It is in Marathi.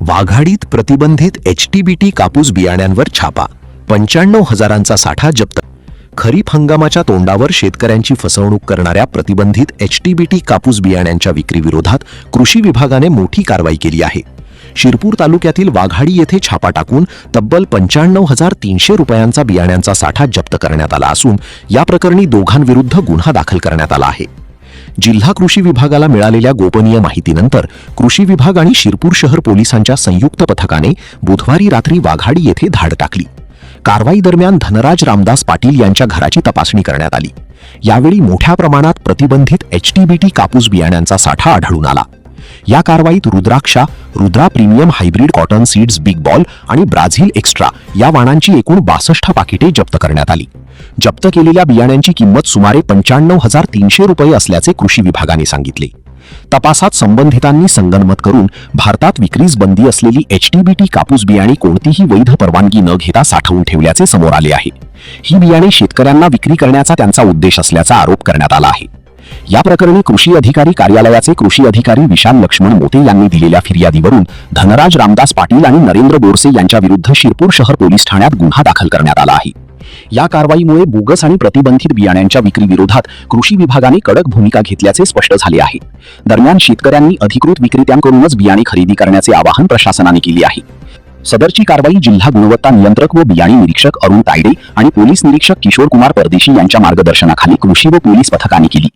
वाघाडीत प्रतिबंधित HTBT कापूस बियाण्यांवर छापा, 95,000चा साठा जप्त. खरीप हंगामाच्या तोंडावर शेतकऱ्यांची फसवणूक करणाऱ्या प्रतिबंधित HTBT कापूस बियाण्यांच्या विक्रीविरोधात कृषी विभागाने मोठी कारवाई केली आहे. शिरपूर तालुक्यातील वाघाडी येथे छापा टाकून तब्बल 95,300 रुपयांचा बियाण्यांचा साठा जप्त करण्यात आला असून या प्रकरणी दोघांविरुद्ध गुन्हा दाखल करण्यात आला आहे. जिल्हा कृषी विभागाला मिळालेल्या गोपनीय माहितीनंतर कृषी विभाग आणि शिरपूर शहर पोलिसांच्या संयुक्त पथकाने बुधवारी रात्री वाघाडी येथे धाड टाकली. कारवाई दरम्यान धनराज रामदास पाटील यांच्या घराची तपासणी करण्यात आली. यावेळी मोठ्या प्रमाणात प्रतिबंधित HTBT कापूस बियाण्यांचा साठा आढळून आला. या कारवाईत Rudraksha, Rudra premium hybrid cotton seeds big ball आणि ब्राझील एक्स्ट्रा या वाणांची एकूण 62 पाकिटे जप्त करण्यात आली. जप्त केलेल्या बियाण्यांची किंमत सुमारे 95,300 रुपये असल्याचे कृषी विभागाने सांगितले. तपासात संबंधितांनी संगनमत करून भारतात विक्रीस बंदी असलेली HTBT कापूस बियाणे कोणतीही वैध परवानगी न घेता साठवून ठेवल्याचे समोर आले आहे. ही बियाणे शेतकऱ्यांना विक्री करण्याचा त्यांचा उद्देश असल्याचा आरोप करण्यात आला आहे. या प्रकरणी कृषी अधिकारी कार्यालयाचे कृषी अधिकारी विशाल लक्ष्मण मोते यांनी दिलेल्या फिर्यादीवरून धनराज रामदास पाटील आणि नरेंद्र बोरसे यांच्या विरुद्ध शिरपूर शहर पोलीस ठाण्यात गुन्हा दाखल करण्यात आला आहे. या कारवाईमुळे बोगस आणि प्रतिबंधित बियाण्यांच्या विक्रीविरोधात कृषी विभागाने कडक भूमिका घेतल्याचे स्पष्ट झाले आहे. दरम्यान शेतकऱ्यांनी अधिकृत विक्रेत्यांकडूनच बियाणे खरेदी करण्याचे आवाहन प्रशासनाने केले आहे. सदरची कारवाई जिल्हा गुणवत्ता नियंत्रक व बियाणे निरीक्षक अरुण तायडे आणि पोलीस निरीक्षक किशोर कुमार परदेशी यांच्या मार्गदर्शनाखाली कृषी व पोलीस पथकाने केली.